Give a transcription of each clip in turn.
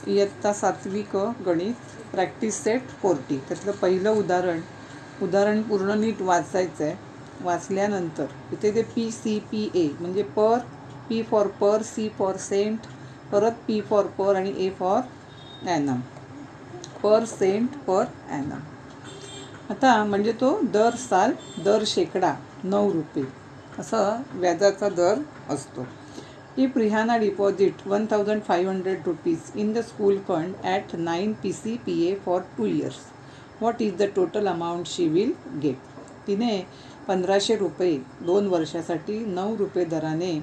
इयत्ता 7वी क गणित प्रॅक्टिस सेट 40. त्यातलं पहिलं उदाहरण पूर्ण नीट वाचायचं आहे. वाचल्यानंतर इथे ते PCPA म्हणजे P for per, C for cent, परत पी फॉर पर आणि A for annum, per cent per annum. आता म्हणजे तो दर साल, दर शेकडा 9 रुपये असं व्याजाचा दर असतो. If Rihanna deposit 1,500 rupees in the school fund at 9 PCPA for 2 years, what is the total amount she will get? तिने 1,500 रुपये 2 वर्षासाठी 9 रुपये दराने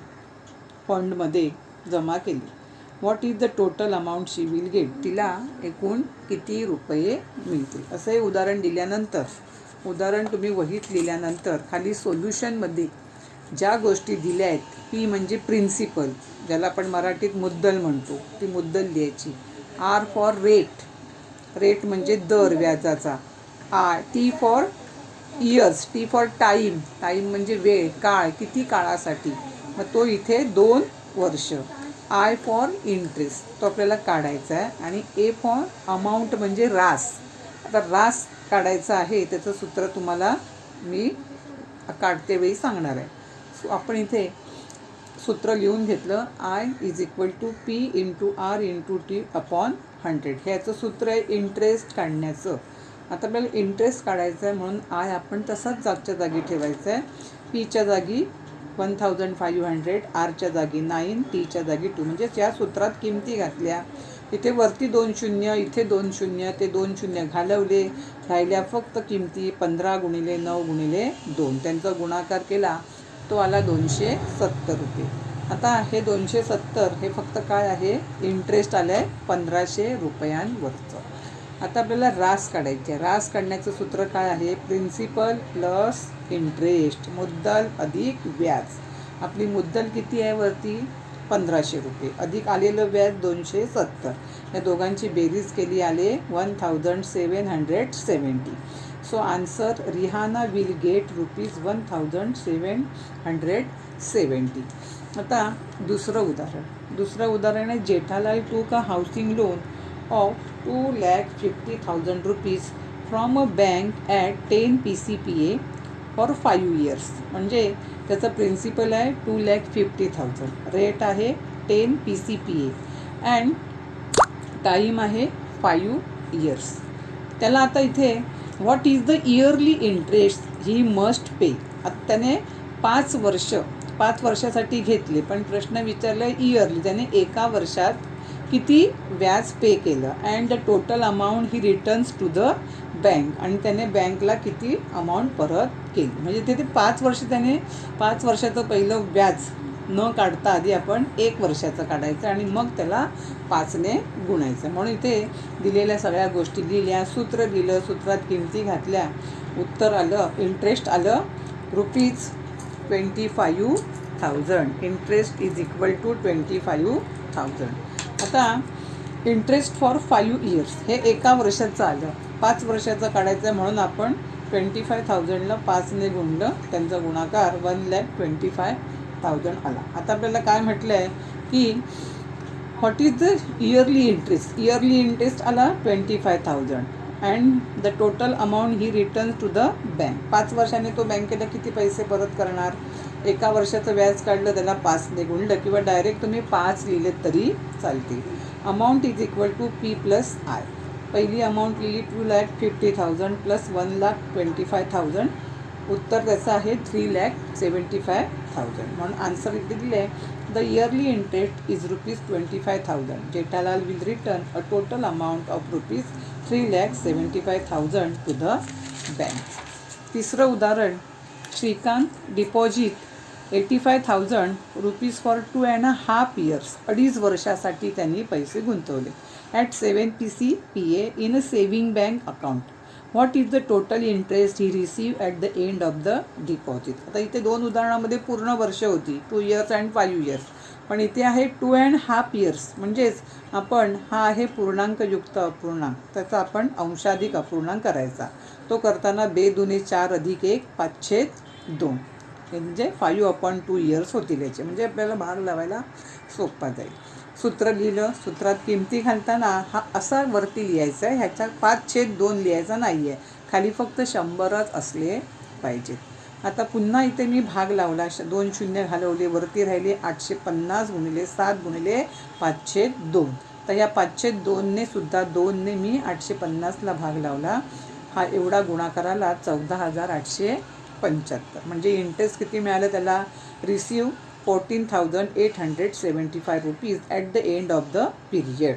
फंडमध्ये जमा केली. What is the total amount she will get? तिला एकूण किती रुपये मिळतील? असं हे उदाहरण दिल्यानंतर, उदाहरण तुम्ही वहीत लिहिल्यानंतर खाली सोल्युशनमध्ये ज्या गोष्टी दिल्या आहेत, पी म्हणजे प्रिन्सिपल, ज्याला आपण मराठीत मुद्दल म्हणतो, ती मुद्दल लिहायची. आर फॉर रेट म्हणजे दर व्याजाचा. T for years, T for time म्हणजे वेळ, काळ, किती काळासाठी, मग तो इथे 2 वर्ष. आय फॉर इंटरेस्ट, तो आपल्याला काढायचा आहे. आणि ए फॉर अमाऊंट म्हणजे रास. आता रास काढायचा आहे, त्याचं सूत्र तुम्हाला मी काढते वेळी सांगणार आहे. सो आपण इथे सूत्र लिहून घेतलं. I is equal to P into R into T upon 100. ह्याचं सूत्र आहे इंटरेस्ट काढण्याचं. आता आपल्याला इंटरेस्ट काढायचं आहे म्हणून आय आपण तसाच जागच्या जागी ठेवायचा आहे. पीच्या जागी 1,500, आरच्या जागी 9, टीच्या जागी 2. म्हणजे या सूत्रात किमती घातल्या. इथे वरती 2 शून्य, इथे 2 शून्य, ते 2 शून्य घालवले. राहिल्या फक्त किमती 15 गुणिले 9 गुणिले 2. त्यांचा गुणाकार केला, तो आला 270 रुपये. आता हे 270 हे फक्त काय आहे? इंटरेस्ट आलं आहे 1,500 रुपयांवरचं. आता आपल्याला रास काढायचे. रास काढण्याचं सूत्र काय आहे? प्रिन्सिपल प्लस इंटरेस्ट, मुद्दल अधिक व्याज. आपली मुद्दल किती आहे वरती? 1,500 रुपये, अधिक आलेलं व्याज 270. या दोघांची बेरीज केली आले 1,770. So answer Rihana will get ₹1,770. आता दुसरं उदाहरण आहे Jethalal took a housing loan of 2,50,000 rupees from a bank at 10 PCPA for 5 years. म्हणजे त्याचं प्रिन्सिपल आहे 2,50,000, रेट आहे 10 PCPA अँड टाईम आहे 5 years. त्याला आता इथे what is the yearly interest he must pay. आता त्याने 5 वर्षासाठी घेतले, पण प्रश्न विचारला इयरली. त्याने एका वर्षात किती व्याज पे केलं. And the total amount he returns to the bank. आणि त्याने बँकला किती अमाऊंट परत केली. म्हणजे तिथे 5 वर्ष त्याने 5 वर्षाचं पहिलं व्याज न काढता आधी आपण 1 वर्षाचं काढायचं आणि मग त्याला 5ने गुणायचं. म्हणून इथे दिलेल्या सगळ्या गोष्टी लिहिल्या, सूत्र दिलं, सूत्रात किमती घातल्या, उत्तर आलं, इंटरेस्ट आलं ₹25,000. Interest is equal to 25,000. आता इंटरेस्ट फॉर 5 years हे एका वर्षाचं आलं. 5 वर्षाचं काढायचं आहे म्हणून आपण 25,000ला 5ने गुणलं, त्यांचा गुणाकार 1,25,000 आला. आता आपल्याला काय म्हटलं आहे की what is the yearly interest. Yearly interest आला 25,000 and the total amount he return to the bank. 5 वर्षाने तो बँकेला किती पैसे परत करणार? एका वर्षाचं व्याज काढलं, त्याला 5ने गुणलं, किंवा डायरेक्ट तुम्ही 5 लिहिलेत तरी चालतील. Amount is equal to P plus I. पहिली अमाऊंट लिहिली 2,50,000 प्लस 1,25,000. उत्तर त्याचं आहे 3,75,000. म्हणून आन्सर इथे दिले आहे the yearly interest is ₹25,000. Jethalal will return a total amount of ₹3,75,000 to the bank. तिसरं उदाहरण Shrikant deposit 85,000 rupees for 2.5 years. 2.5 वर्षासाठी त्यांनी पैसे गुंतवले at 7 PCPA in a saving bank account. What is the total interest he receive at the end of the deposit. आता इथे 2 उदाहरणामध्ये पूर्ण वर्ष होती 2 years अँड 5 years, पण इथे आहे 2.5 years. म्हणजेच आपण हा आहे पूर्णांकयुक्त अपूर्णांक, त्याचा आपण अंशाधिक अपूर्णांक करायचा. तो करताना 2 × 4 + 1 5/2 म्हणजे 5/2 years होतील याचे. म्हणजे आपल्याला भाग लावायला सोपा जाईल. सूत्र लिहिलं, सूत्रात किमती घालताना हा असा वरती लिहायचा आहे, ह्याच्या 5/2 लिहायचा नाही आहे, खाली फक्त 100च असले पाहिजेत. आता पुन्हा इथे मी भाग लावला, 2 शून्य घालवले, वरती राहिले 850 गुणिले 7 गुणिले 5/2. तर या 5/2ने सुद्धा 2ने मी 850ला भाग लावला, हा एवढा गुणाकाराला 14,875. म्हणजे इंटरेस्ट किती मिळालं त्याला? Receive 14,875 rupees at the end of the period.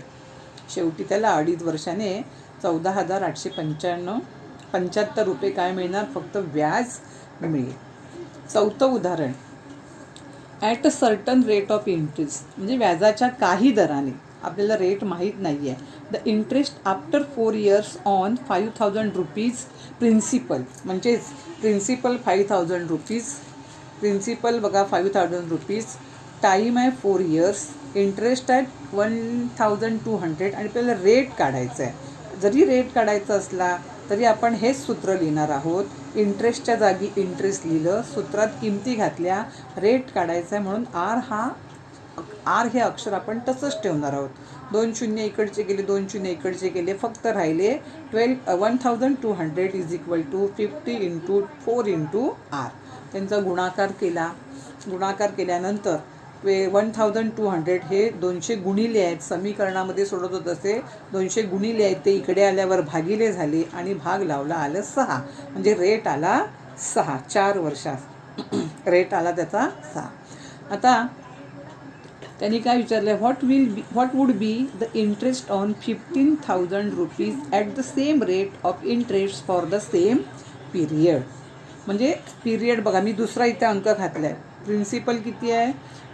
शेवटी त्याला 2.5 वर्षाने 14,875 रुपये काय मिळणार? फक्त व्याज मिळेल. चौथं उदाहरण, at a certain rate of interest, म्हणजे व्याजाच्या काही दराने, आपल्याला रेट माहीत नाही आहे. The interest after 4 years on 5,000 rupees principal, म्हणजेच प्रिन्सिपल 5,000 रुपीज, प्रिन्सिपल बघा 5,000 रुपीज, टाईम आहे 4 years, इंटरेस्ट आहे 1,200 आणि आपल्याला रेट काढायचं आहे. जरी रेट काढायचा असला तरी आपण हेच सूत्र लिहिणार आहोत. इंटरेस्टच्या जागी इंटरेस्ट लिहिलं, सूत्रात किमती घातल्या, रेट काढायचा आहे म्हणून आर हे अक्षर आपण तसंच ठेवणार आहोत. 2 शून्य इकडचे गेले, 2 शून्य इकडचे गेले, फक्त राहिले 1,200 इज इक्वल टू 50 × 4 × R. त्यांचा गुणाकार केला. गुणाकार केल्यानंतर 1,200 हे 200 गुणिले आहेत, समीकरणामध्ये सोडत होत असे 200 गुणिले आहेत, ते इकडे आल्यावर भागिले झाले आणि भाग लावला, आलं 6. म्हणजे रेट आला 6. 4 वर्षात रेट आला त्याचा 6. आता त्यांनी काय विचारलं, what would be the interest on 15,000 rupees at the same rate of interest for the same period. म्हणजे पिरियड बघा, मी दुसरा इथे अंक घातला आहे. प्रिन्सिपल किती आहे?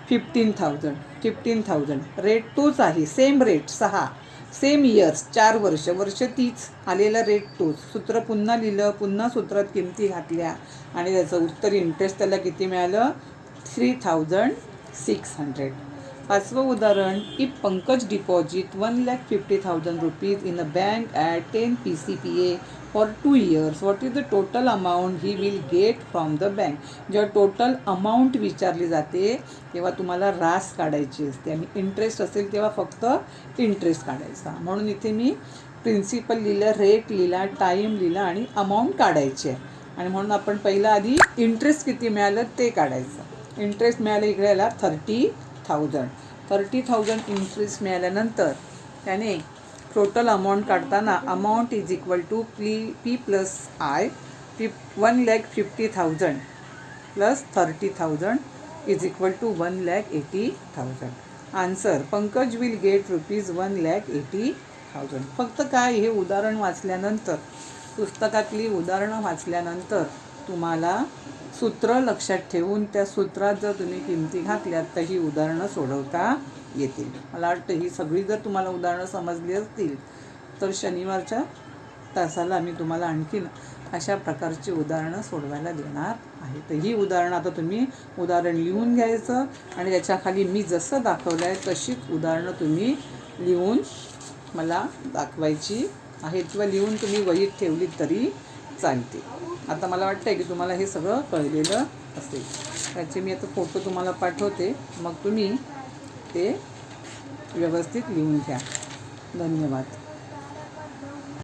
15,000. रेट तोच आहे, सेम रेट 6, सेम इयर्स 4 वर्ष, वर्ष तीच, आलेला रेट तोच. सूत्र पुन्हा लिहिलं, पुन्हा सूत्रात किमती घातल्या आणि त्याचं उत्तर इंटरेस्ट त्याला किती मिळालं? 3,600. पाचवं उदाहरण, if Pankaj deposit 1,50,000 rupees in a bank at 10 PCPA for 2 years, what is the total amount he will get from the bank. जेव्हा टोटल अमाऊंट विचारली जाते तेव्हा तुम्हाला रास काढायची असते आणि इंटरेस्ट असेल तेव्हा फक्त इंटरेस्ट काढायचा. म्हणून इथे मी प्रिन्सिपल लिहिलं, रेट लिहिला, टाईम लिहिला आणि अमाऊंट काढायची आहे. आणि म्हणून आपण पहिला आधी इंटरेस्ट किती मिळालं ते काढायचं. इंटरेस्ट मिळालं इकडे याला 30,000 इंटरेस्ट मिळाल्यानंतर त्याने टोटल अमाऊंट काढताना amount is equal to P plus I, 1,50,000 plus 30,000 is equal to 1,80,000. Answer, Pankaj will get rupees 1,80,000. फक्त काय, हे उदाहरण वाचल्यानंतर, पुस्तकातली उदाहरणं वाचल्यानंतर तुम्हाला सूत्र लक्षात ठेवून त्या सूत्रात जर तुम्ही किमती घातल्यात तर ही उदाहरणं सोडवता येतील. मला वाटतं ही सगळी जर तुम्हाला उदाहरणं समजली असतील तर शनिवारच्या तासाला मी तुम्हाला आणखीन अशा प्रकारची उदाहरणं सोडवायला देणार आहे. तर ही उदाहरणं आता तुम्ही उदाहरण लिहून घ्यायचं आणि त्याच्याखाली मी जसं दाखवलं आहे तशीच उदाहरणं तुम्ही लिहून मला दाखवायची आहेत किंवा लिहून तुम्ही वहीत ठेवलीत तरी चालते. आता मला वाटतं की तुम्हाला हे सगळं कळलेलं असेल. त्याचे मी आता फोटो तुम्हाला पाठवते, मग तुम्ही ते व्यवस्थित लिहून घ्या. धन्यवाद.